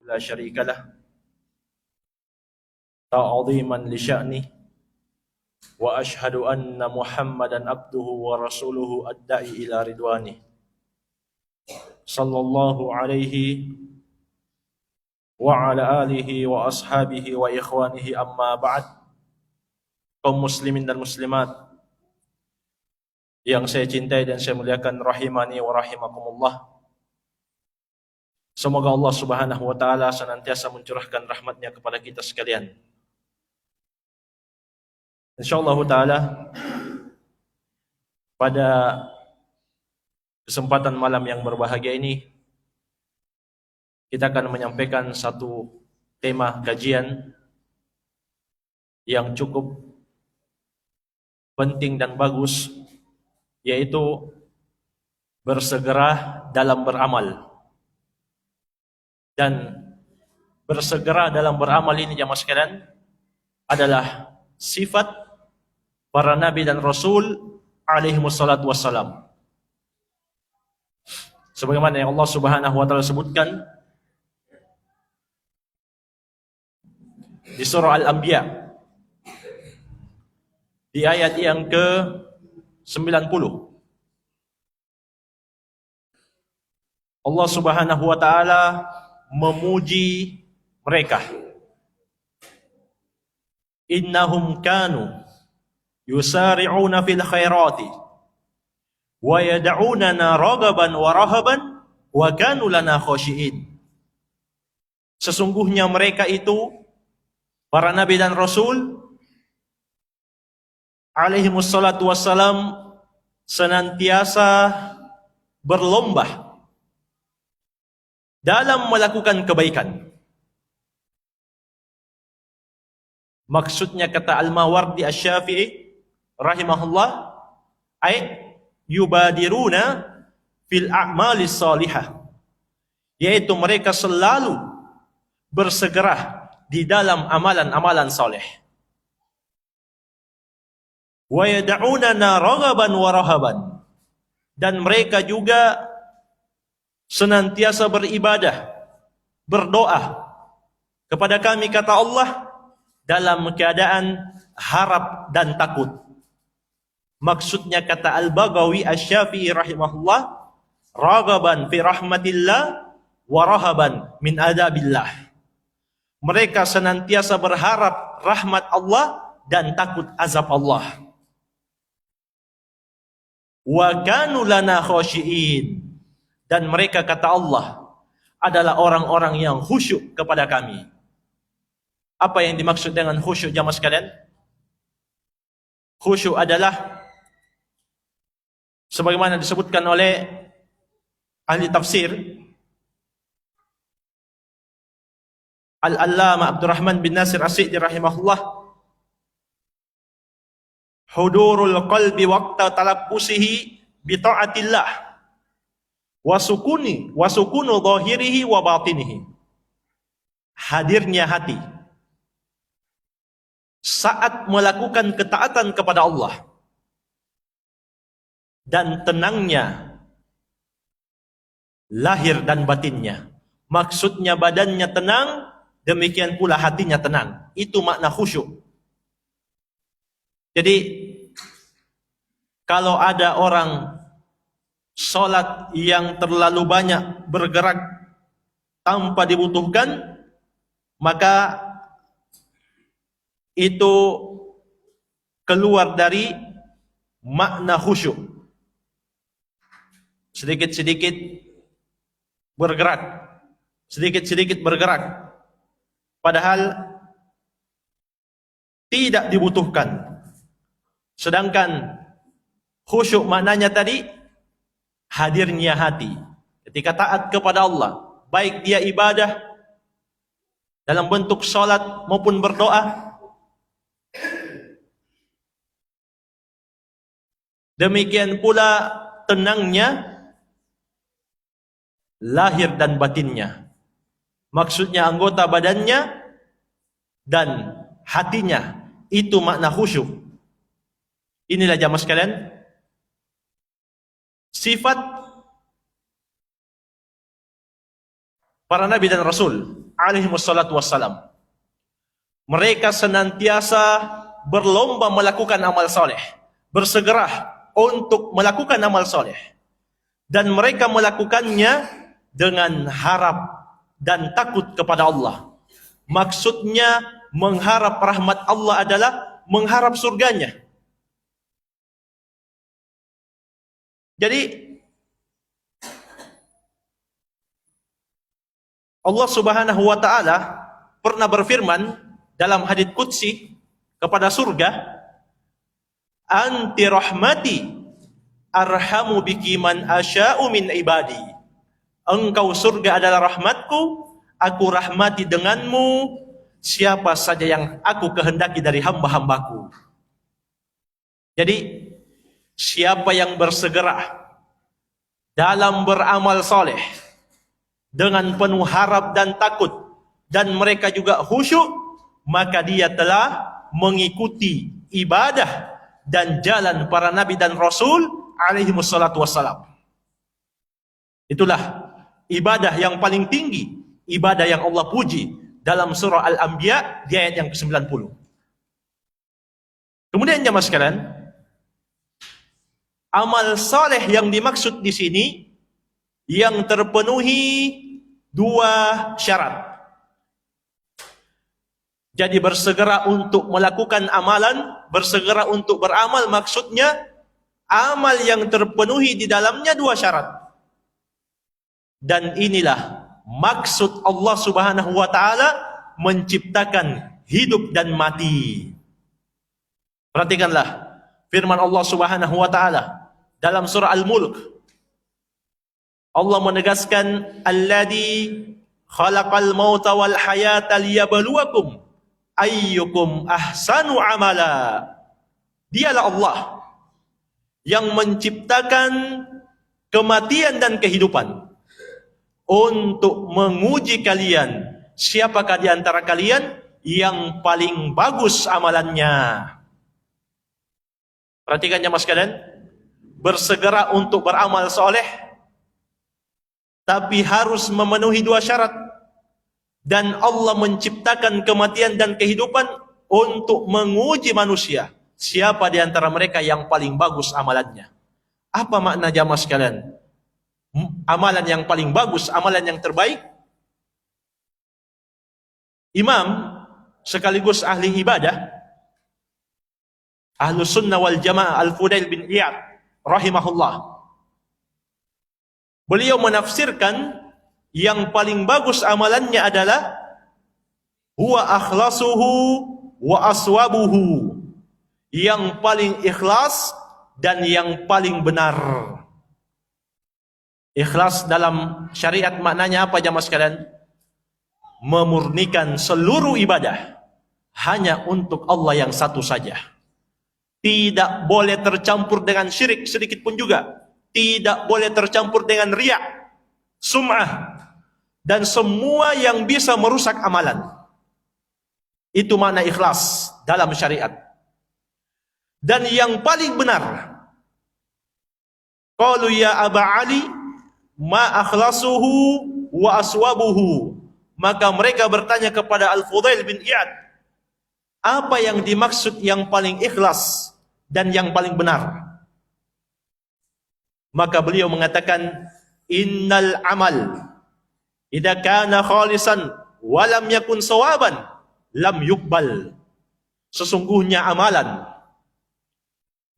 لا شريك له تعظيما لشأنه وأشهد أن محمدا عبده ورسوله الداعي إلى رضوانه صلى الله عليه وعلى آله وأصحابه وإخوانه أما بعد. Kaum muslimin dan muslimat yang saya cintai dan saya muliakan, rahimani wa rahimakumullah. Semoga Allah Subhanahu wa taala senantiasa mencurahkan rahmatnya kepada kita sekalian. Insyaallah taala pada kesempatan malam yang berbahagia ini kita akan menyampaikan satu tema kajian yang cukup penting dan bagus, yaitu bersegera dalam beramal. Dan bersegera dalam beramal ini jamaah sekalian adalah sifat para nabi dan rasul alaihi wassalatu wassalam. Sebagaimana yang Allah Subhanahu wa taala sebutkan di surah Al-Anbiya di ayat yang ke-90. Allah Subhanahu wa taala memuji mereka. Innahum kanu yusari'una fil khairati wa yad'unana ragaban wa rahaban wa kanu lana khashi'in. Sesungguhnya mereka itu para nabi dan rasul alaihi wassalatu wassalam senantiasa berlomba dalam melakukan kebaikan. Maksudnya kata Al-Mawardi Asy-Syafi'i rahimahullah, ay yubadiruna fil a'malis salihah, yaitu mereka selalu bersegera di dalam amalan-amalan saleh. Wa yad'unana raghaban wa rahaban, dan mereka juga senantiasa beribadah, berdoa kepada kami, kata Allah, dalam keadaan harap dan takut. Maksudnya kata Al-Baghawi Asy-Syafi'i rahimahullah, raghaban fi rahmatillah wa rahaban min adabillah. Mereka senantiasa berharap rahmat Allah dan takut azab Allah. Wa kanu lana khashi'in, dan mereka, kata Allah, adalah orang-orang yang khusyuk kepada kami. Apa yang dimaksud dengan khusyuk jamaah sekalian? Khusyuk adalah sebagaimana disebutkan oleh ahli tafsir Al-Allamah Abdurrahman bin Nasir As-Sa'di rahimahullah, hudurul qalbi waqta talabbusihi bi ta'atillah wa sukunu zahirihi wa batinihi. Hadirnya hati saat melakukan ketaatan kepada Allah dan tenangnya lahir dan batinnya. Maksudnya badannya tenang, demikian pula hatinya tenang. Itu makna khusyuk. Jadi kalau ada orang sholat yang terlalu banyak bergerak tanpa dibutuhkan, maka itu keluar dari makna khusyuk. Sedikit-sedikit bergerak, sedikit-sedikit bergerak, padahal tidak dibutuhkan. Sedangkan khusyuk maknanya tadi hadirnya hati ketika taat kepada Allah, baik dia ibadah dalam bentuk sholat maupun berdoa. Demikian pula tenangnya lahir dan batinnya. Maksudnya anggota badannya dan hatinya. Itu makna khusyuk. Inilah jamaah sekalian sifat para nabi dan rasul alaihi wassalatu wassalam. Mereka senantiasa berlomba melakukan amal soleh, bersegera untuk melakukan amal soleh, dan mereka melakukannya dengan harap dan takut kepada Allah. Maksudnya mengharap rahmat Allah adalah mengharap surganya. Jadi Allah Subhanahu wa taala pernah berfirman dalam hadits qudsi kepada surga, "Anti rahmati arhamu biki man asya'u min ibadi." Engkau surga adalah rahmatku, aku rahmati denganmu siapa saja yang aku kehendaki dari hamba-hambaku. Jadi siapa yang bersegera dalam beramal soleh dengan penuh harap dan takut, dan mereka juga khusyuk, maka dia telah mengikuti ibadah dan jalan para nabi dan rasul alaihi wassalatu wassalam. Itulah ibadah yang paling tinggi, ibadah yang Allah puji dalam surah Al-Anbiya di ayat yang ke-90. Kemudian jemaah sekalian, amal saleh yang dimaksud di sini yang terpenuhi dua syarat. Jadi bersegera untuk melakukan amalan, bersegera untuk beramal, maksudnya amal yang terpenuhi di dalamnya dua syarat. Dan inilah maksud Allah Subhanahu wa taala menciptakan hidup dan mati. Perhatikanlah firman Allah Subhanahu wa taala dalam surah Al-Mulk. Allah menegaskan, "Alladzi khalaqal mauta wal hayata liyabluwakum ayyukum ahsanu amala." Dialah Allah yang menciptakan kematian dan kehidupan untuk menguji kalian, siapakah di antara kalian yang paling bagus amalannya. Perhatikan jemaah sekalian, bersegera untuk beramal soleh, tapi harus memenuhi dua syarat. Dan Allah menciptakan kematian dan kehidupan untuk menguji manusia, siapa di antara mereka yang paling bagus amalannya. Apa makna jemaah sekalian? Amalan yang paling bagus, amalan yang terbaik. Imam sekaligus ahli ibadah, Ahlus Sunnah wal Jamaah Al-Fudail bin Iyad rahimahullah, beliau menafsirkan yang paling bagus amalannya adalah huwa akhlasuhu wa aswabuhu, yang paling ikhlas dan yang paling benar. Ikhlas dalam syariat maknanya apa jemaah sekalian? Memurnikan seluruh ibadah hanya untuk Allah yang satu saja. Tidak boleh tercampur dengan syirik sedikit pun juga. Tidak boleh tercampur dengan riya, sum'ah, dan semua yang bisa merusak amalan. Itu makna ikhlas dalam syariat. Dan yang paling benar, qalu ya Aba Ali ma akhlasuhu wa aswabuhu. Maka mereka bertanya kepada Al-Fudail bin Iyad, apa yang dimaksud yang paling ikhlas dan yang paling benar? Maka beliau mengatakan, innal amal idza kana khalisan wa lam yakun sawaban lam yuqbal. Sesungguhnya amalan,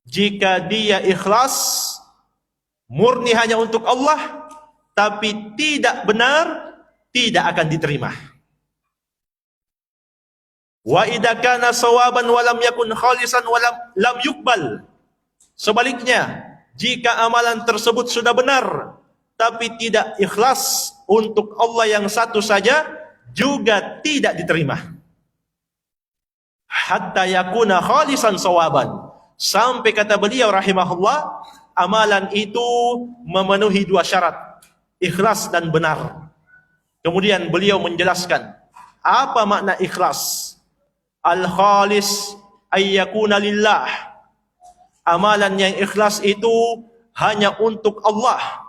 jika dia ikhlas, murni hanya untuk Allah, tapi tidak benar, tidak akan diterima. Wa idza kana sawaban wa lam yakun khalisan wa lam yuqbal. Sebaliknya, jika amalan tersebut sudah benar tapi tidak ikhlas untuk Allah yang satu saja, juga tidak diterima. Hatta yakuna khalisan sawaban. Sampai kata beliau rahimahullah, amalan itu memenuhi dua syarat, ikhlas dan benar. Kemudian beliau menjelaskan apa makna ikhlas. Al-khalis ayyakuna lillah. Amalan yang ikhlas itu hanya untuk Allah.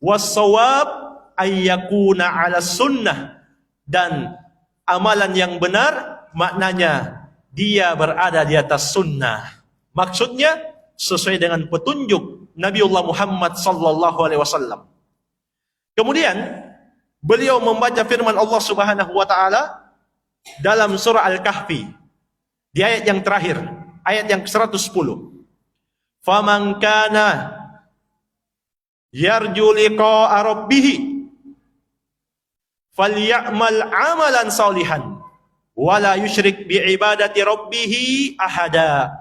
Was-shawab ayyakuna ala sunnah. Dan amalan yang benar maknanya dia berada di atas sunnah. Maksudnya sesuai dengan petunjuk Nabiullah Muhammad sallallahu alaihi wasallam. Kemudian beliau membaca firman Allah Subhanahu wa taala dalam surah Al-Kahfi di ayat yang terakhir, ayat yang 110. Faman kana yarju liqa'a rabbih falyamal amalan salihan wala yusyrik biibadati rabbih ahada.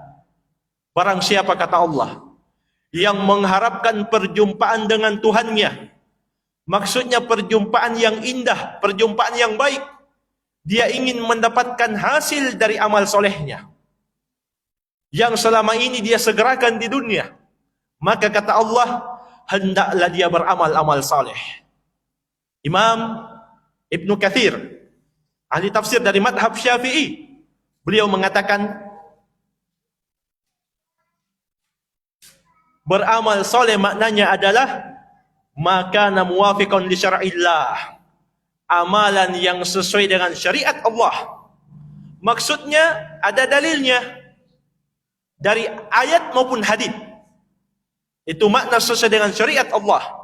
Barang siapa, kata Allah, yang mengharapkan perjumpaan dengan Tuhannya, maksudnya perjumpaan yang indah, perjumpaan yang baik, dia ingin mendapatkan hasil dari amal solehnya yang selama ini dia segerakan di dunia, maka kata Allah, hendaklah dia beramal-amal saleh. Imam Ibnu Katsir, ahli tafsir dari madhab Syafi'i, beliau mengatakan beramal soleh maknanya adalah makana muwafiqan li syar'illah, amalan yang sesuai dengan syariat Allah. Maksudnya ada dalilnya dari ayat maupun hadis. Itu makna sesuai dengan syariat Allah.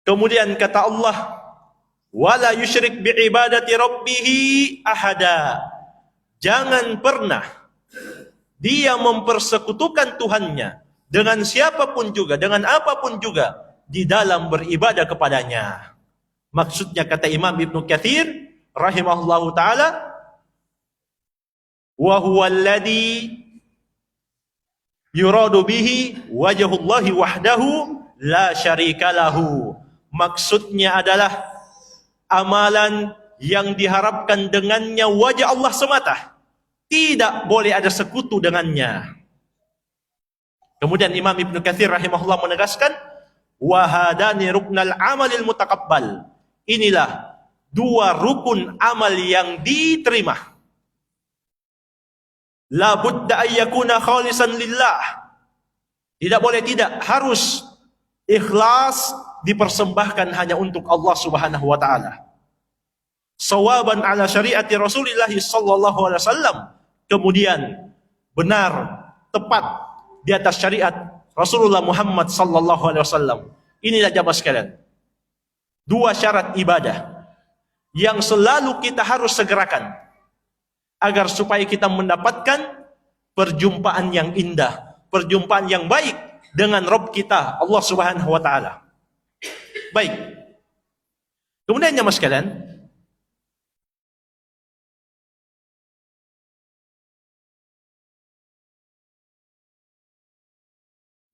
Kemudian kata Allah, wala yusyrik biibadati rabbih ahada. Jangan pernah dia mempersekutukan Tuhannya dengan siapapun juga, dengan apapun juga di dalam beribadah kepadanya. Maksudnya kata Imam Ibnu Katsir rahimahullahu taala, wa huwa alladhi yuradu bihi wajhullahi wahdahu la syarika lahu. Maksudnya adalah amalan yang diharapkan dengannya wajah Allah semata, tidak boleh ada sekutu dengannya. Kemudian Imam Ibnu Katsir rahimahullah menegaskan, wa hadani ruknal amalil mutaqabbal. Inilah dua rukun amal yang diterima. La budda ayyakuna khalisan lillah. Tidak boleh tidak, harus ikhlas, dipersembahkan hanya untuk Allah Subhanahu wa taala. Sawaban ala syariati Rasulillah sallallahu alaihi wasallam. Kemudian benar, tepat di atas syariat Rasulullah Muhammad sallallahu alaihi wasallam. Inilah jamaah sekalian, dua syarat ibadah yang selalu kita harus segerakan agar supaya kita mendapatkan perjumpaan yang indah, perjumpaan yang baik dengan Rabb kita Allah Subhanahu wa taala. Baik. Kemudian jemaah sekalian,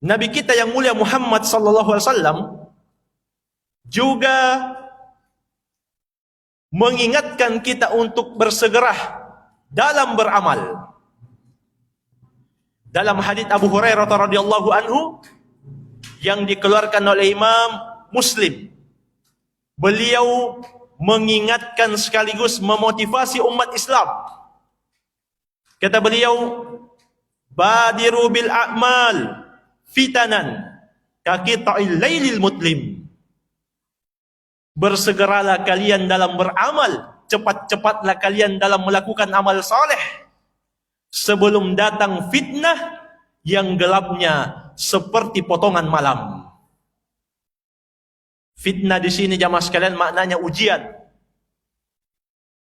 Nabi kita yang mulia Muhammad sallallahu alaihi wasallam juga mengingatkan kita untuk bersegera dalam beramal. Dalam hadits Abu Hurairah radhiyallahu anhu yang dikeluarkan oleh Imam Muslim, beliau mengingatkan sekaligus memotivasi umat Islam. Kata beliau, badiru bil a'mal fitanan kaqita'il lailil mutlim. Bersegeralah kalian dalam beramal, cepat-cepatlah kalian dalam melakukan amal saleh sebelum datang fitnah yang gelapnya seperti potongan malam. Fitnah di sini jamaah sekalian maknanya ujian.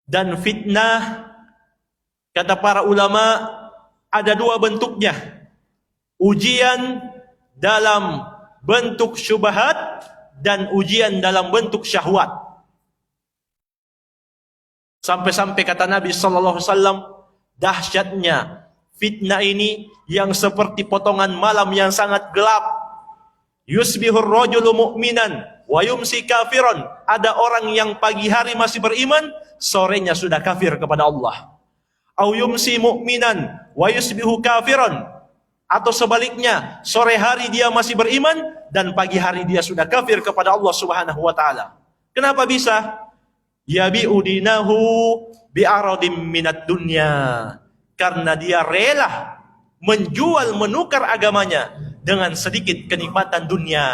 Dan fitnah, kata para ulama, ada dua bentuknya. Ujian dalam bentuk syubhat dan ujian dalam bentuk syahwat. Sampai-sampai kata Nabi sallallahu alaihi wasallam, dahsyatnya fitnah ini yang seperti potongan malam yang sangat gelap. Yusbihur rajulu mu'minan wa yumsi kafiran. Ada orang yang pagi hari masih beriman, sorenya sudah kafir kepada Allah. Au yumsi mu'minan wa yusbihu kafiran. Atau sebaliknya, sore hari dia masih beriman dan pagi hari dia sudah kafir kepada Allah Subhanahu wa taala. Kenapa bisa? Yabi'u dinahu bi'aradim minad dunya. Karena dia rela menjual, menukar agamanya dengan sedikit kenikmatan dunia.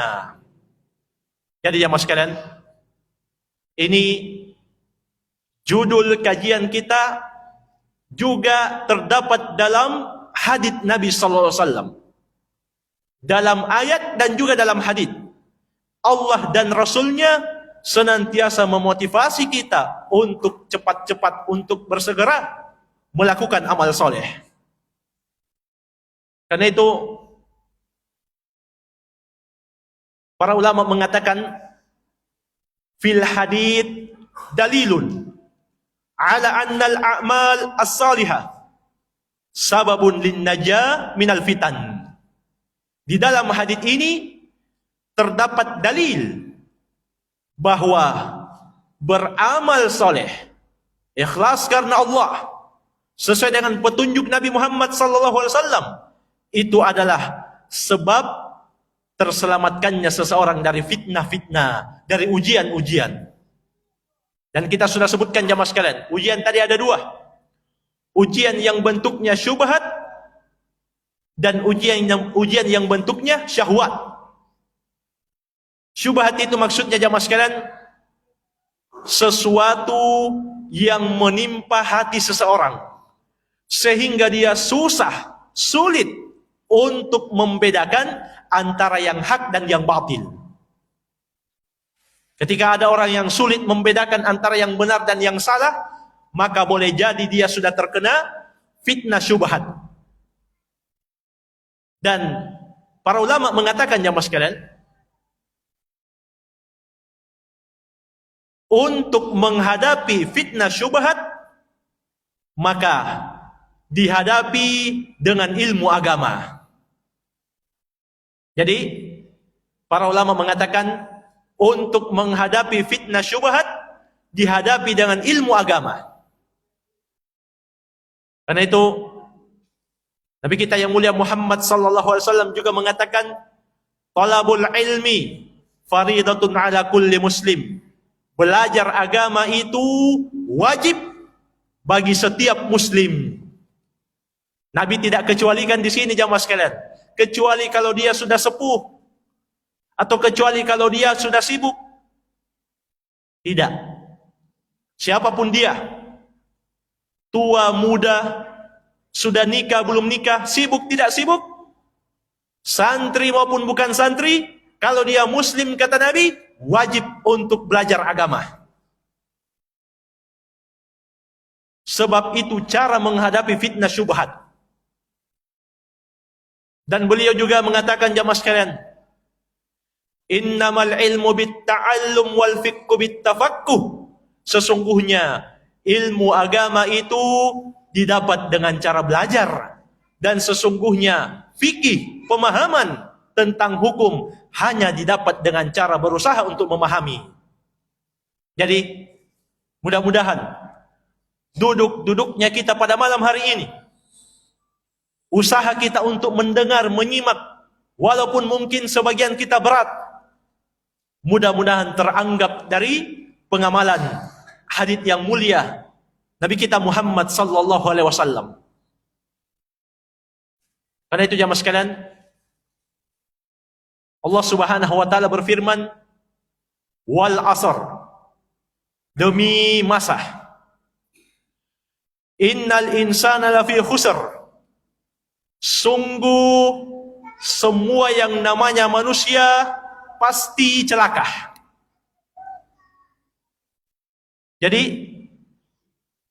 Jadi jamaah sekalian, Ini judul kajian kita juga terdapat dalam hadits Nabi sallallahu alaihi wasallam. Dalam ayat dan juga dalam hadits. Allah dan Rasulnya senantiasa memotivasi kita untuk cepat-cepat untuk bersegera melakukan amal soleh. Karena itu para ulama mengatakan fil hadits dalilun ala anna al-a'mal as-salihah sababun lin najah minal fitan. Di dalam hadits ini terdapat dalil bahwa beramal soleh, ikhlas karena Allah, sesuai dengan petunjuk Nabi Muhammad SAW, itu adalah sebab terselamatkannya seseorang dari fitnah-fitnah, dari ujian-ujian. Dan kita sudah sebutkan jamaah sekalian, ujian tadi ada dua. Ujian yang bentuknya syubhat dan ujian yang bentuknya syahwat. Syubhat itu maksudnya jamaah sekalian, sesuatu yang menimpa hati seseorang sehingga dia sulit untuk membedakan antara yang hak dan yang batil. Ketika ada orang yang sulit membedakan antara yang benar dan yang salah, maka boleh jadi dia sudah terkena fitnah syubhat. Dan para ulama mengatakan jamaah sekalian, untuk menghadapi fitnah syubhat, maka dihadapi dengan ilmu agama. Jadi, para ulama mengatakan, untuk menghadapi fitnah syubhat, dihadapi dengan ilmu agama. Karena itu, Nabi kita yang mulia Muhammad SAW juga mengatakan, talabul ilmi faridatun ala kulli muslim. Belajar agama itu wajib bagi setiap muslim. Nabi tidak kecualikan di sini jamaah sekalian. Kecuali kalau dia sudah sepuh atau kecuali kalau dia sudah sibuk. Tidak. Siapapun dia, tua, muda, sudah nikah, belum nikah, sibuk, tidak sibuk, santri maupun bukan santri, kalau dia muslim kata Nabi, wajib untuk belajar agama. Sebab itu cara menghadapi fitnah syubhat. Dan beliau juga mengatakan jamaah sekalian, innamal ilmu bitta'allum wal fiqhu bittafaqquh. Sesungguhnya ilmu agama itu didapat dengan cara belajar, dan sesungguhnya fikih, pemahaman tentang hukum hanya didapat dengan cara berusaha untuk memahami. Jadi mudah-mudahan duduknya kita pada malam hari ini, usaha kita untuk mendengar, menyimak, walaupun mungkin sebagian kita berat, mudah-mudahan teranggap dari pengamalan hadits yang mulia Nabi kita Muhammad sallallahu alaihi wasallam. Karena itu jamaah sekalian, Allah Subhanahu wa taala berfirman, wal asr, demi masa, innal insana lafi khusr, sungguh semua yang namanya manusia pasti celaka. Jadi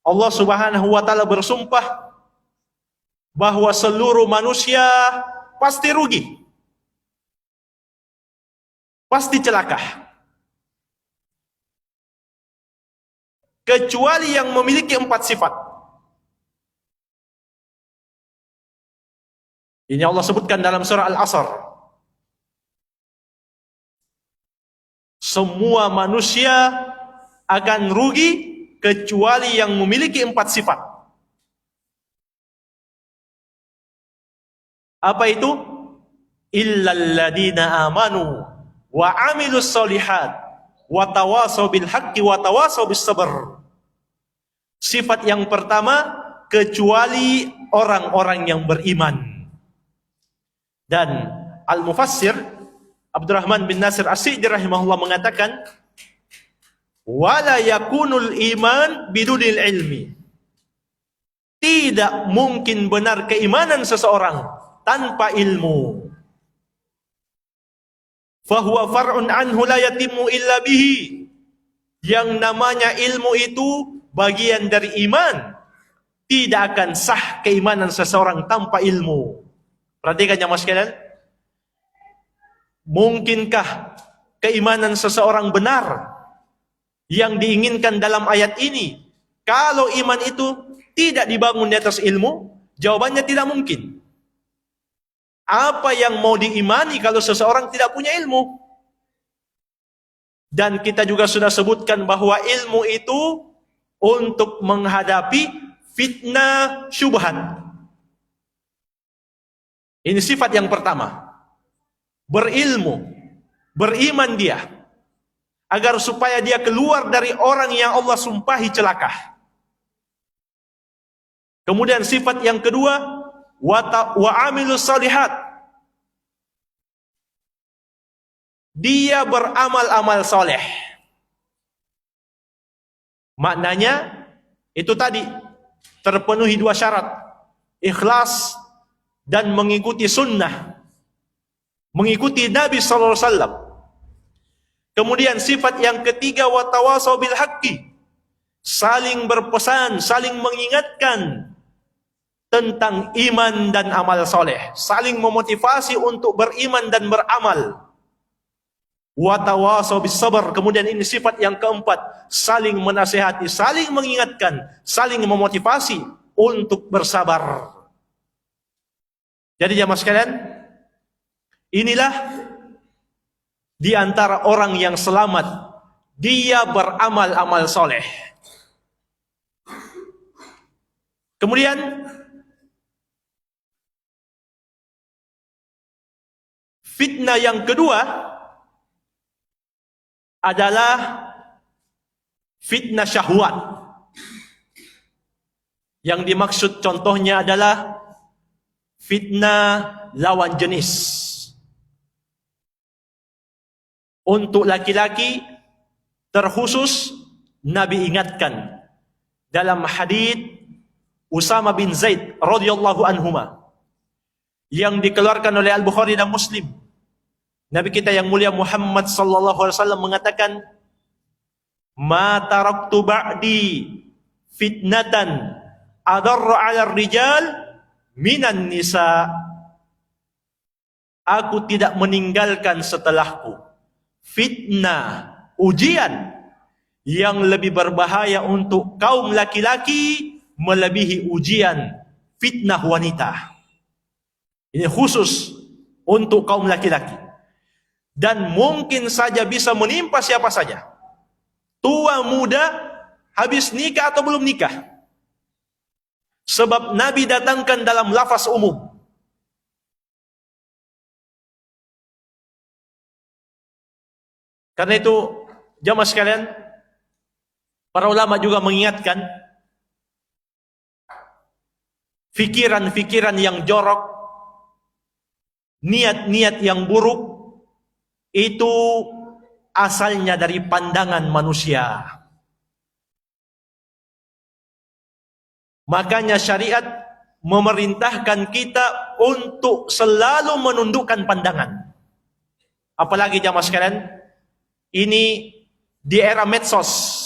Allah Subhanahu wa taala bersumpah bahwa seluruh manusia pasti rugi, pasti celaka, kecuali yang memiliki 4 sifat. Ini Allah sebutkan dalam surah Al-Asr. Semua manusia akan rugi kecuali yang memiliki 4 sifat. Apa itu? Illal ladina amanu wa amilus solihat wa tawasaw bil haqqi wa tawasaw bis sabr. Sifat yang pertama, kecuali orang-orang yang beriman. Dan Al-Mufassir Abdurrahman bin Nasir As-Sa'di rahimahullah mengatakan, Wala yakunul iman bidunil ilmi. Tidak mungkin benar keimanan seseorang tanpa ilmu. Fahuwa far'un anhu la yatimmu illa bihi. Yang namanya ilmu itu bagian dari iman. Tidak akan sah keimanan seseorang tanpa ilmu. Perhatikan jamaah sekalian. Mungkinkah keimanan seseorang benar yang diinginkan dalam ayat ini kalau iman itu tidak dibangun di atas ilmu? Jawabannya tidak mungkin. Apa yang mau diimani kalau seseorang tidak punya ilmu? Dan kita juga sudah sebutkan bahwa ilmu itu untuk menghadapi fitnah syubhat. Ini sifat yang pertama. Berilmu, beriman dia, agar supaya dia keluar dari orang yang Allah sumpahi celaka. Kemudian sifat yang kedua, wa amilus salihat. Dia beramal-amal soleh. Maknanya itu tadi terpenuhi dua syarat, ikhlas dan mengikuti sunnah, mengikuti Nabi SAW. Kemudian sifat yang ketiga, watawasau bil haqqi, saling berpesan, saling mengingatkan tentang iman dan amal soleh, saling memotivasi untuk beriman dan beramal. Watawasau bis sabar. Kemudian ini sifat yang keempat, saling menasihati, saling mengingatkan, saling memotivasi untuk bersabar. Jadi jamaah sekalian, inilah di antara orang yang selamat, dia beramal-amal soleh. Kemudian fitnah yang kedua adalah fitnah syahwat. Yang dimaksud contohnya adalah fitnah lawan jenis. Untuk laki-laki terkhusus Nabi ingatkan dalam hadits Usama bin Zaid radhiyallahu anhuma yang dikeluarkan oleh Al-Bukhari dan Muslim. Nabi kita yang mulia Muhammad sallallahu alaihi wasallam mengatakan, "Ma taraktu ba'di fitnatan adarra 'ala ar-rijal minan nisa." Aku tidak meninggalkan setelahku fitnah, ujian yang lebih berbahaya untuk kaum laki-laki melebihi ujian fitnah wanita. Ini khusus untuk kaum laki-laki. Dan mungkin saja bisa menimpa siapa saja. Tua, muda, habis nikah atau belum nikah. Sebab Nabi datangkan dalam lafaz umum. Karena itu, jamaah sekalian, para ulama juga mengingatkan fikiran-fikiran yang jorok, niat-niat yang buruk, itu asalnya dari pandangan manusia. Makanya syariat memerintahkan kita untuk selalu menundukkan pandangan. Apalagi jamaah sekalian, ini di era medsos.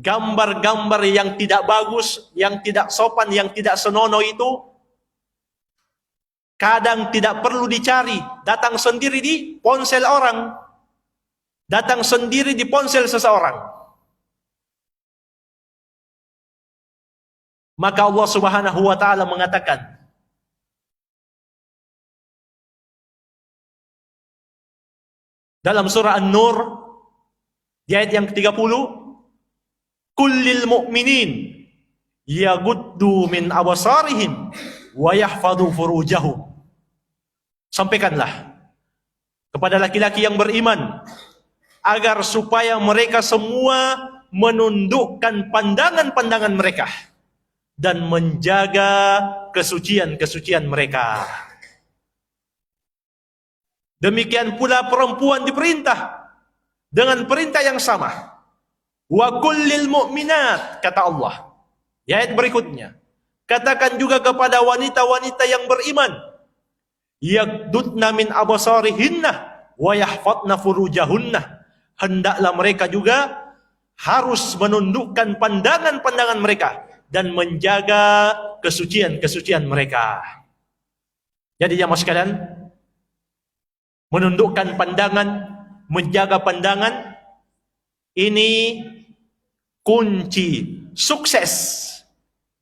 Gambar-gambar yang tidak bagus, yang tidak sopan, yang tidak senonoh itu kadang tidak perlu dicari, datang sendiri di ponsel orang, datang sendiri di ponsel seseorang. Maka Allah Subhanahu wa taala mengatakan dalam surah An-Nur di ayat yang ke-30, kullil mu'minin yaghuddu min absarihim wa yahfadhu furujahum. Sampaikanlah kepada laki-laki yang beriman agar supaya mereka semua menundukkan pandangan-pandangan mereka dan menjaga kesucian-kesucian mereka. Demikian pula perempuan diperintah dengan perintah yang sama. Wa kullil mu'minat, kata Allah. Di ayat berikutnya, katakan juga kepada wanita-wanita yang beriman, yaghdudna min absarihinna wa yahfadna furujahunna. Hendaklah mereka juga harus menundukkan pandangan-pandangan mereka dan menjaga kesucian-kesucian mereka. Jadi jamaah sekalian, menundukkan pandangan, menjaga pandangan, ini kunci sukses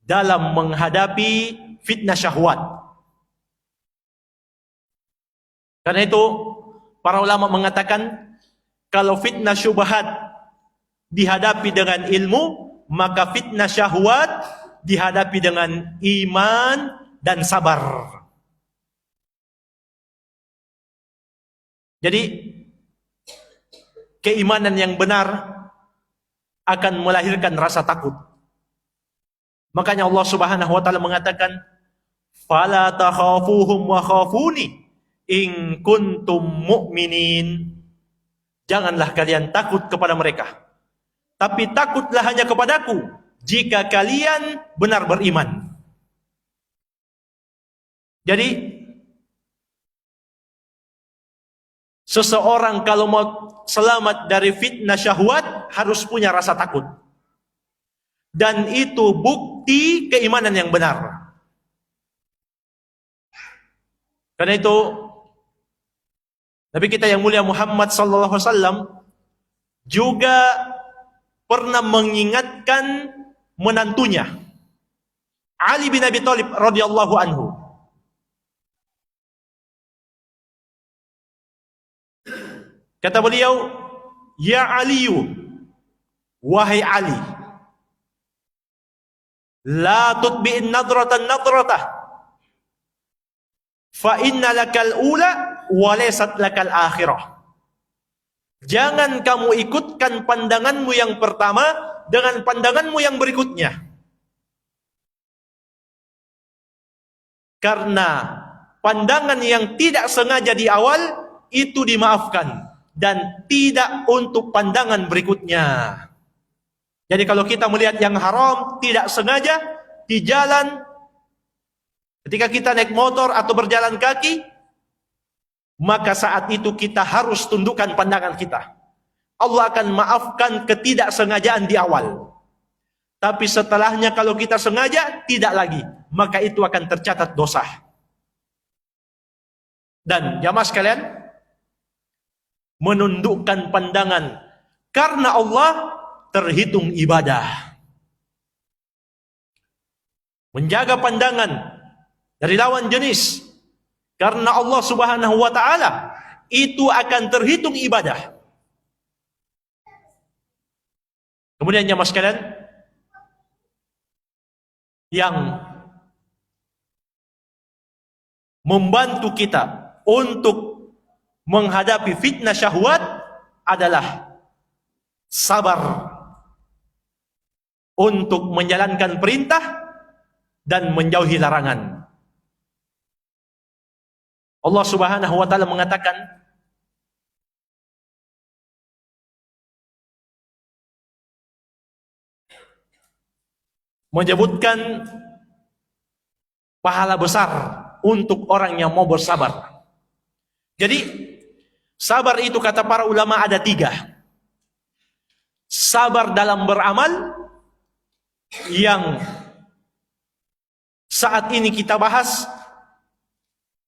dalam menghadapi fitnah syahwat. Karena itu para ulama mengatakan, kalau fitnah syubhat dihadapi dengan ilmu, maka fitnah syahwat dihadapi dengan iman dan sabar. Jadi keimanan yang benar akan melahirkan rasa takut. Makanya Allah Subhanahu wa taala mengatakan, "Fala takhafuhum wa khafuni in kuntum mu'minin." Janganlah kalian takut kepada mereka, tapi takutlah hanya kepadaku jika kalian benar beriman. Jadi seseorang kalau mau selamat dari fitnah syahwat harus punya rasa takut. Dan itu bukti keimanan yang benar. Karena itu Nabi kita yang mulia Muhammad sallallahu alaihi wasallam juga pernah mengingatkan menantunya Ali bin Abi Thalib radhiyallahu anhu. Kata beliau, "Ya Aliyu, wahai Ali, la tutbi'in nadratan nadratah, fa inna lakal ula wa laysat lakal akhirah." Jangan kamu ikutkan pandanganmu yang pertama dengan pandanganmu yang berikutnya. Karena pandangan yang tidak sengaja di awal itu dimaafkan dan tidak untuk pandangan berikutnya. Jadi kalau kita melihat yang haram tidak sengaja di jalan, ketika kita naik motor atau berjalan kaki, maka saat itu kita harus tundukkan pandangan kita. Allah akan maafkan ketidaksengajaan di awal. Tapi setelahnya kalau kita sengaja, tidak lagi. Maka itu akan tercatat dosa. Dan jamaah sekalian, menundukkan pandangan karena Allah terhitung ibadah. Menjaga pandangan dari lawan jenis karena Allah Subhanahu wa taala itu akan terhitung ibadah. Kemudian jamaah sekalian, yang membantu kita untuk menghadapi fitnah syahwat adalah sabar untuk menjalankan perintah dan menjauhi larangan. Allah Subhanahu wa taala mengatakan, menyebutkan pahala besar untuk orang yang mau bersabar. Jadi sabar itu kata para ulama ada 3. Sabar dalam beramal yang saat ini kita bahas,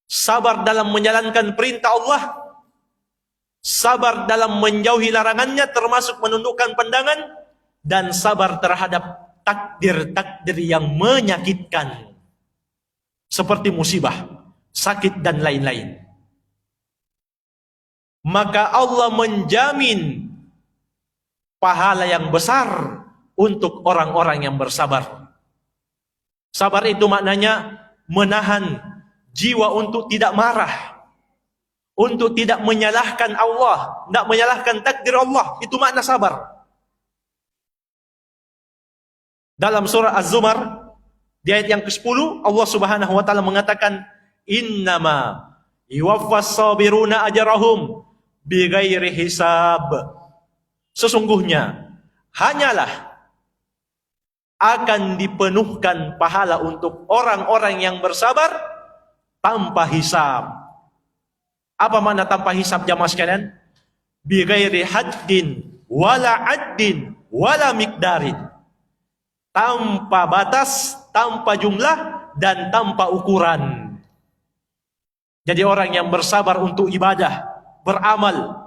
sabar dalam menjalankan perintah Allah, sabar dalam menjauhi larangannya termasuk menundukkan pandangan, dan sabar terhadap takdir-takdir yang menyakitkan seperti musibah, sakit dan lain-lain. Maka Allah menjamin pahala yang besar untuk orang-orang yang bersabar. Sabar itu maknanya menahan jiwa untuk tidak marah, untuk tidak menyalahkan Allah, tidak menyalahkan takdir Allah. Itu makna sabar. Dalam surah Az-Zumar di ayat yang ke-10 Allah Subhanahu wa taala mengatakan, "Innama yuwaffas sabiruna ajrahum bighairi hisab." sesungguhnya hanyalah akan dipenuhkan pahala untuk orang-orang yang bersabar tanpa hisab. Apa makna tanpa hisab jamaah sekalian? Bi ghairi haddin wala addin wala miqdarin. Tanpa batas, tanpa jumlah, dan tanpa ukuran. Jadi orang yang bersabar untuk ibadah, beramal,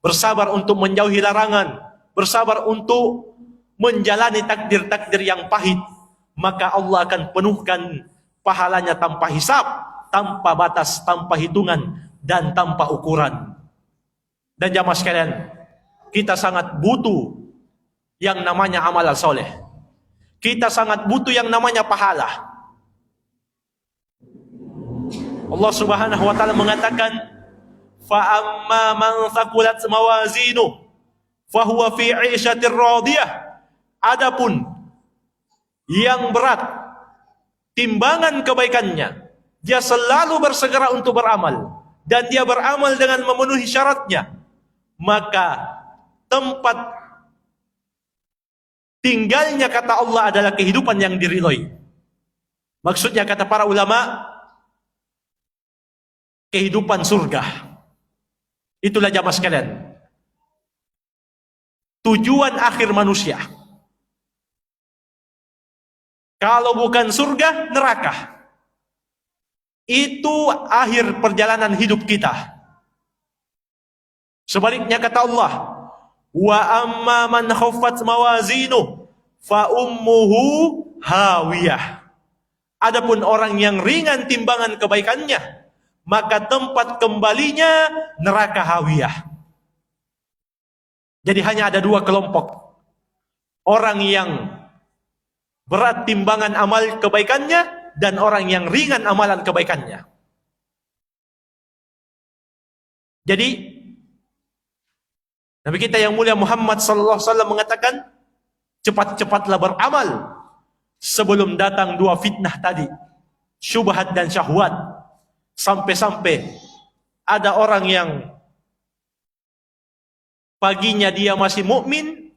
bersabar untuk menjauhi larangan, bersabar untuk menjalani takdir-takdir yang pahit, maka Allah akan penuhkan pahalanya tanpa hisab, tanpa batas, tanpa hitungan, dan tanpa ukuran. Dan jamaah sekalian, kita sangat butuh yang namanya amalan soleh. Kita sangat butuh yang namanya pahala. Allah Subhanahu wa taala mengatakan, fa amma man thaqulat mawazinuhu fahuwa fi 'ishatir radiyah. Adapun yang berat timbangan kebaikannya, dia selalu bersegera untuk beramal dan dia beramal dengan memenuhi syaratnya, maka tempat tinggalnya, kata Allah, adalah kehidupan yang diridhoi. Maksudnya, kata para ulama, kehidupan surga. Itulah jamaah sekalian tujuan akhir manusia. Kalau bukan surga, neraka. Itu akhir perjalanan hidup kita. Sebaliknya, kata Allah, wa amma man khaffat mawazinuhu fa ummuhu hawiyah. Adapun orang yang ringan timbangan kebaikannya, maka tempat kembalinya neraka hawiyah. Jadi hanya ada dua kelompok. Orang yang berat timbangan amal kebaikannya dan orang yang ringan amalan kebaikannya. Jadi Nabi kita yang mulia Muhammad sallallahu alaihi wasallam mengatakan, cepat-cepatlah beramal sebelum datang dua fitnah tadi, syubhat dan syahwat. Sampai-sampai ada orang yang paginya dia masih mukmin,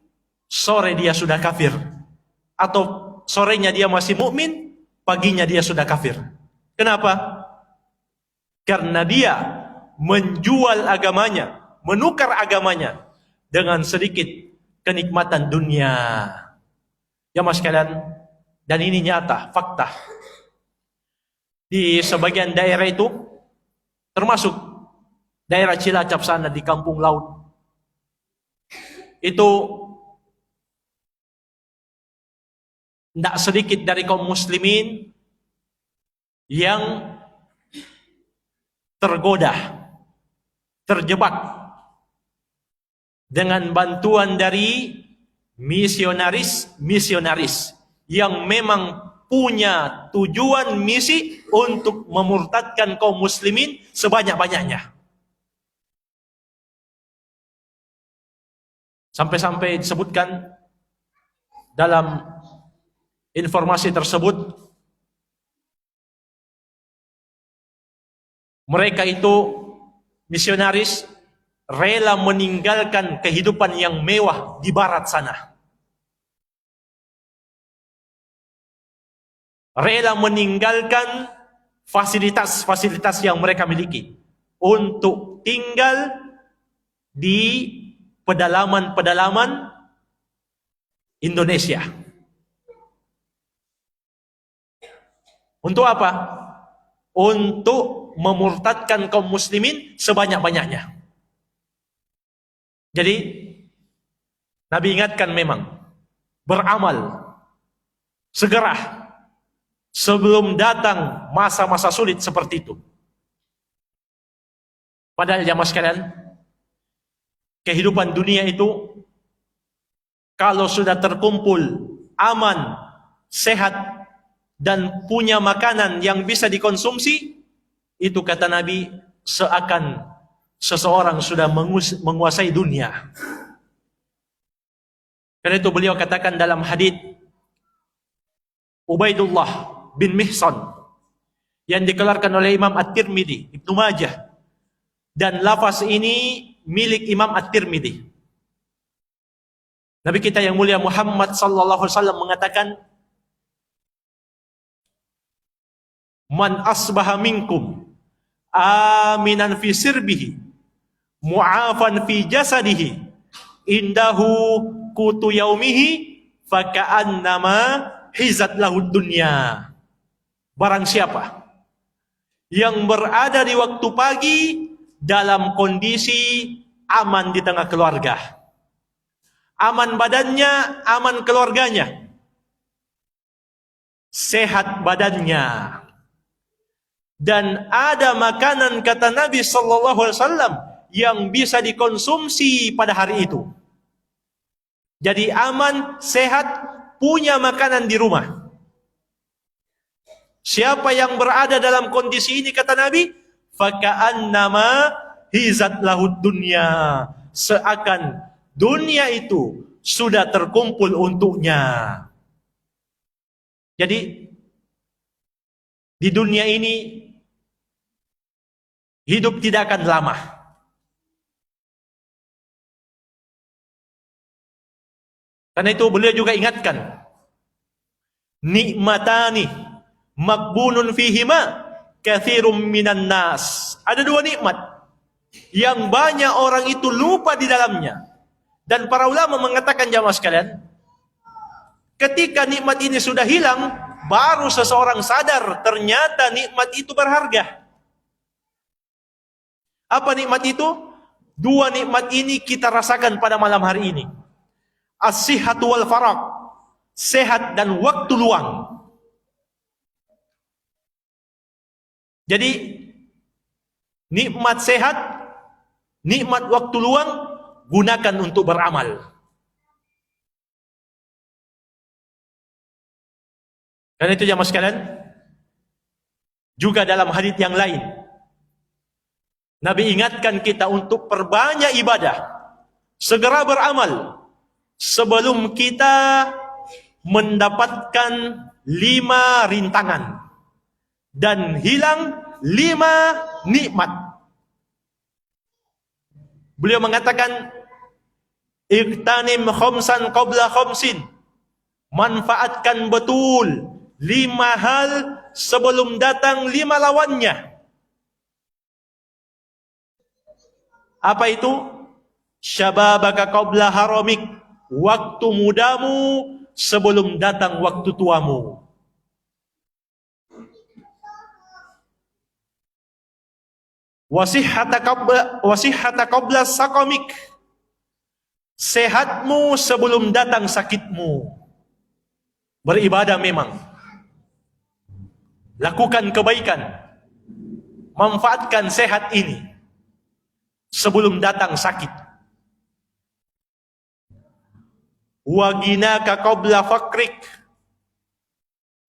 sore dia sudah kafir. Atau sorenya dia masih mukmin, paginya dia sudah kafir. Kenapa? Karena dia menjual agamanya, menukar agamanya dengan sedikit kenikmatan dunia. Ya mas sekalian, dan ini nyata, fakta. Di sebagian daerah itu, termasuk daerah Cilacap sana di kampung laut, itu tidak sedikit dari kaum muslimin yang tergoda, terjebak dengan bantuan dari misionaris yang memang punya tujuan misi untuk memurtadkan kaum muslimin sebanyak-banyaknya. Sampai-sampai disebutkan dalam informasi tersebut, mereka itu misionaris rela meninggalkan kehidupan yang mewah di barat sana. Rela meninggalkan fasilitas-fasilitas yang mereka miliki untuk tinggal di pedalaman-pedalaman Indonesia. Untuk apa? Untuk memurtadkan kaum muslimin sebanyak-banyaknya. Jadi Nabi ingatkan memang, beramal segera sebelum datang masa-masa sulit seperti itu. Padahal jamaah sekalian, kehidupan dunia itu kalau sudah terkumpul aman, sehat, dan punya makanan yang bisa dikonsumsi, itu kata Nabi seakan seseorang sudah menguasai dunia. Karena itu beliau katakan dalam hadits Ubaidullah bin Mihsan yang dikeluarkan oleh Imam At-Tirmidzi, Ibnu Majah, dan lafaz ini milik Imam At-Tirmidzi. Nabi kita yang mulia Muhammad sallallahu alaihi wasallam mengatakan, "Man asbaha minkum aminan fi sirbihi, mu'afan fi jasadihi, indahu kutu yaumihi, faka'annama hizat lahud dunya." Barang siapa yang berada di waktu pagi dalam kondisi aman di tengah keluarga, aman badannya, aman keluarganya, sehat badannya, dan ada makanan, kata Nabi sallallahu alaihi wasallam, yang bisa dikonsumsi pada hari itu. Jadi aman, sehat, punya makanan di rumah. Siapa yang berada dalam kondisi ini, kata Nabi, faka'annama hizat lahud dunya, seakan dunia itu sudah terkumpul untuknya. Jadi di dunia ini hidup tidak akan lama. Karena itu beliau juga ingatkan, nikmatani makbunun fihima kathirum minan nas. Ada dua nikmat yang banyak orang itu lupa di dalamnya. Dan para ulama mengatakan, jamaah sekalian, ketika nikmat ini sudah hilang, baru seseorang sadar ternyata nikmat itu berharga. Apa nikmat itu? Dua nikmat ini kita rasakan pada malam hari ini. As-sihhatu wal faraq, sehat dan waktu luang. Jadi nikmat sehat, nikmat waktu luang, gunakan untuk beramal. Dan itu jamaah sekalian, juga dalam hadis yang lain, Nabi ingatkan kita untuk perbanyak ibadah, segera beramal, sebelum kita mendapatkan 5 rintangan dan hilang 5 nikmat. Beliau mengatakan, iqtanim khamsan qabla khamsin, manfaatkan betul 5 hal sebelum datang 5 lawannya. Apa itu? Syababaka qabla haramik, waktu mudamu sebelum datang waktu tuamu. Wasihhata qabla saqamik, sehatmu sebelum datang sakitmu. Beribadah memang, lakukan kebaikan, manfaatkan sehat ini sebelum datang sakit. Wa ginaka qabla faqrik,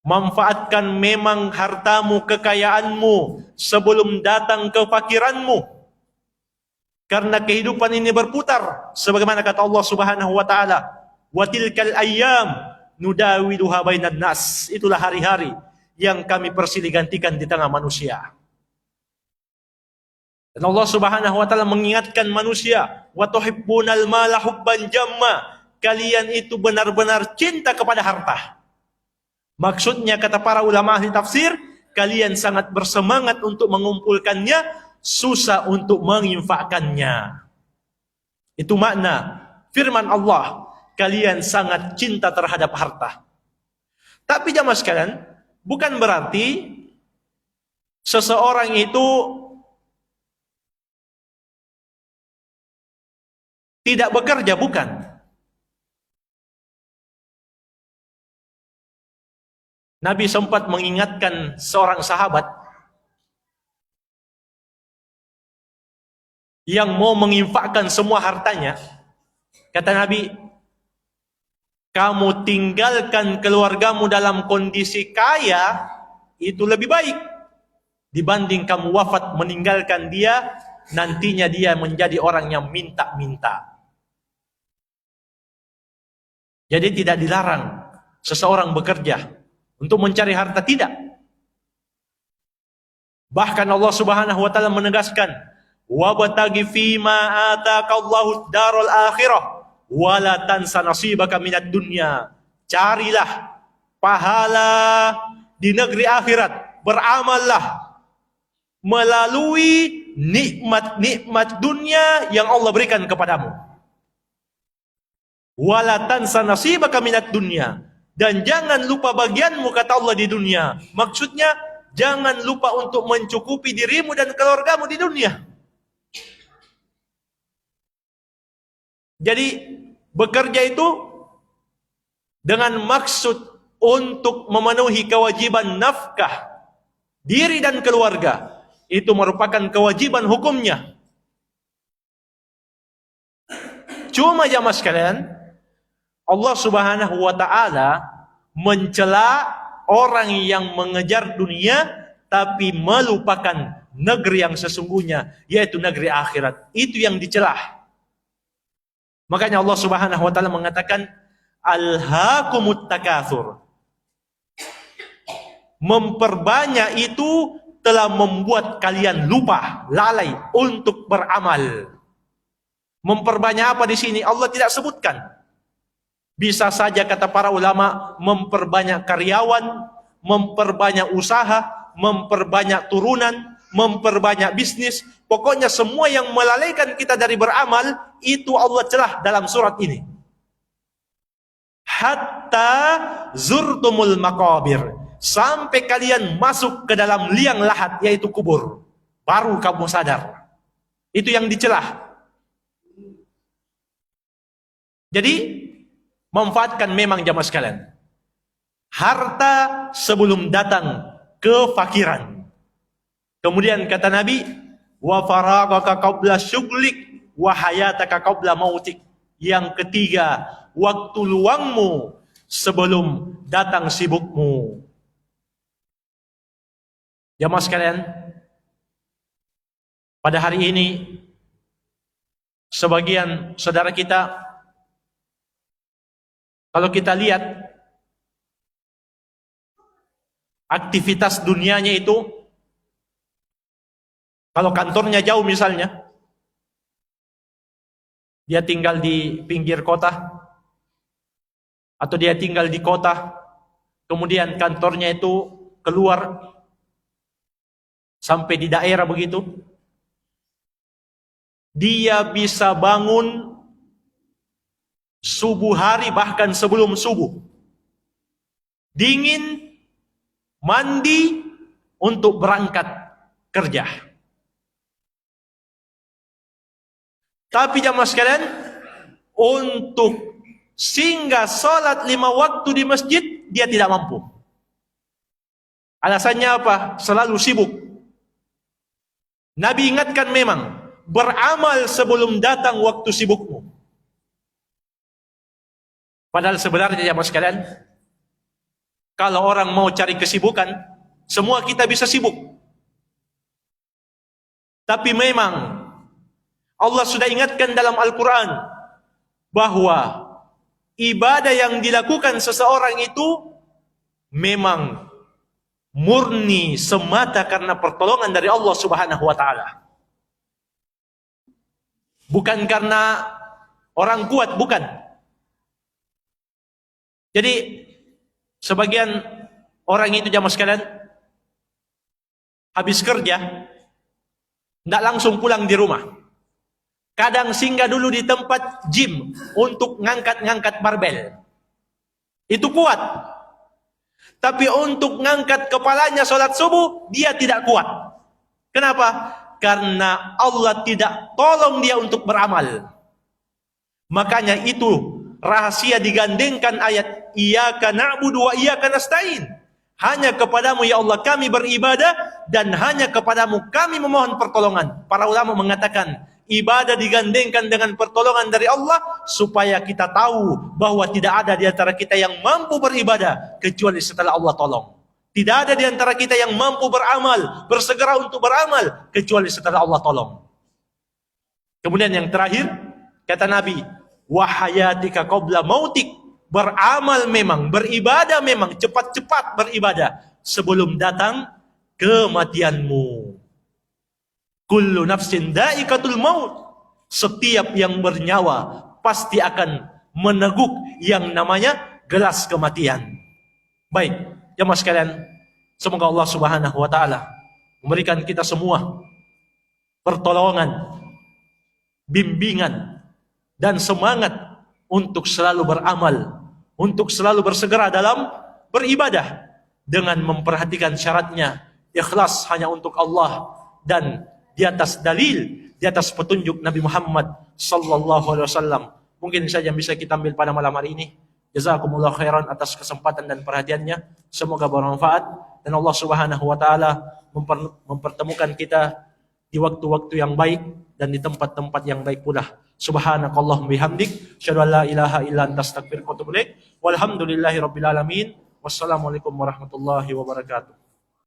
manfaatkan memang hartamu, kekayaanmu sebelum datang kefakiranmu. Karena kehidupan ini berputar, sebagaimana kata Allah Subhanahu wa taala, wa tilkal ayyam nudawiluha bainan nas. Itulah hari-hari yang kami persilih gantikan di tengah manusia. Dan Allah Subhanahu wa taala mengingatkan manusia, wa tuhibbunal mala hubban jamma, kalian itu benar-benar cinta kepada harta. Maksudnya, kata para ulama ahli tafsir, kalian sangat bersemangat untuk mengumpulkannya, susah untuk menginfakkannya. Itu makna firman Allah, kalian sangat cinta terhadap harta. Tapi jamaah sekalian, bukan berarti seseorang itu tidak bekerja, bukan. Nabi sempat mengingatkan seorang sahabat yang mau menginfakkan semua hartanya. Kata Nabi, kamu tinggalkan keluargamu dalam kondisi kaya, itu lebih baik dibanding kamu wafat meninggalkan dia, nantinya dia menjadi orang yang minta-minta. Jadi tidak dilarang seseorang bekerja untuk mencari harta, tidak. Bahkan Allah Subhanahu wa taala menegaskan, wabtaghi fima ataqallahu darul akhirah wala tansa nasibaka minad dunya. Carilah pahala di negeri akhirat, beramallah melalui nikmat-nikmat dunia yang Allah berikan kepadamu. Wala tansa nasibaka minad dunya, dan jangan lupa bagianmu, kata Allah, di dunia. Maksudnya jangan lupa untuk mencukupi dirimu dan keluargamu di dunia. Jadi bekerja itu dengan maksud untuk memenuhi kewajiban nafkah diri dan keluarga. Itu merupakan kewajiban hukumnya. Cuma jamaah sekalian, Allah Subhanahu wa ta'ala mencela orang yang mengejar dunia tapi melupakan negeri yang sesungguhnya, yaitu negeri akhirat. Itu yang dicela. Makanya Allah Subhanahu wa ta'ala mengatakan, alhaakumut takatsur. Memperbanyak itu telah membuat kalian lupa, lalai untuk beramal. Memperbanyak apa di sini? Allah tidak sebutkan. Bisa saja kata para ulama memperbanyak karyawan, memperbanyak usaha, memperbanyak turunan, memperbanyak bisnis. Pokoknya semua yang melalaikan kita dari beramal, itu Allah celah dalam surat ini. Hatta zurtumul maqabir, sampai kalian masuk ke dalam liang lahat, yaitu kubur, baru kamu sadar. Itu yang dicelah. Jadi manfaatkan memang jamaah sekalian harta sebelum datang kefakiran. Kemudian kata Nabi, wa faragaka qabla syughlik wa hayataka qabla mautik. Yang ketiga, waktu luangmu sebelum datang sibukmu. Jamaah sekalian, pada hari ini sebagian saudara kita, kalau kita lihat aktivitas dunianya itu, kalau kantornya jauh misalnya, dia tinggal di pinggir kota, atau dia tinggal di kota, kemudian kantornya itu keluar sampai di daerah begitu, dia bisa bangun subuh hari, bahkan sebelum subuh, dingin, mandi untuk berangkat kerja. Tapi jamaah sekalian, untuk singgah sholat 5 waktu di masjid, dia tidak mampu. Alasannya apa? Selalu sibuk. Nabi ingatkan memang, beramal sebelum datang waktu sibukmu. Padahal sebenarnya jamaah sekalian, kalau orang mau cari kesibukan, semua kita bisa sibuk. Tapi memang Allah sudah ingatkan dalam Al-Quran bahwa ibadah yang dilakukan seseorang itu memang murni semata karena pertolongan dari Allah Subhanahu wa ta'ala. Bukan karena orang kuat, bukan. Jadi sebagian orang itu jamaah sekalian habis kerja tidak langsung pulang di rumah. Kadang singgah dulu di tempat gym untuk ngangkat-ngangkat barbel. Itu kuat. Tapi untuk ngangkat kepalanya sholat subuh, dia tidak kuat. Kenapa? Karena Allah tidak tolong dia untuk beramal. Makanya itu rahasia digandengkan ayat Iyyaka na'budu wa iyyaka nasta'in. Hanya kepadamu ya Allah kami beribadah, dan hanya kepadamu kami memohon pertolongan. Para ulama mengatakan ibadah digandengkan dengan pertolongan dari Allah supaya kita tahu bahwa tidak ada di antara kita yang mampu beribadah kecuali setelah Allah tolong. Tidak ada di antara kita yang mampu beramal, bersegera untuk beramal kecuali setelah Allah tolong. Kemudian yang terakhir, kata Nabi, wa hayatika qabla mautik. Beramal memang, beribadah memang, cepat-cepat beribadah sebelum datang kematianmu. Kullu nafsin dha'iqatul maut. Setiap yang bernyawa pasti akan meneguk yang namanya gelas kematian. Baik, jemaah sekalian, semoga Allah Subhanahu wa taala memberikan kita semua pertolongan, bimbingan, dan semangat untuk selalu beramal, untuk selalu bersegera dalam beribadah dengan memperhatikan syaratnya, ikhlas hanya untuk Allah dan di atas dalil, di atas petunjuk Nabi Muhammad sallallahu alaihi wasallam. Mungkin saja yang bisa kita ambil pada malam hari ini. Jazakumullah khairan atas kesempatan dan perhatiannya. Semoga bermanfaat dan Allah Subhanahu wa taala mempertemukan kita di waktu-waktu yang baik dan di tempat-tempat yang baik pula. Subhanakallahumma bihamdik, asyhadu an la ilaha illa anta astaghfiruka wa atubu ilaik. Walhamdulillahirabbil alamin. Wassalamualaikum warahmatullahi wabarakatuh.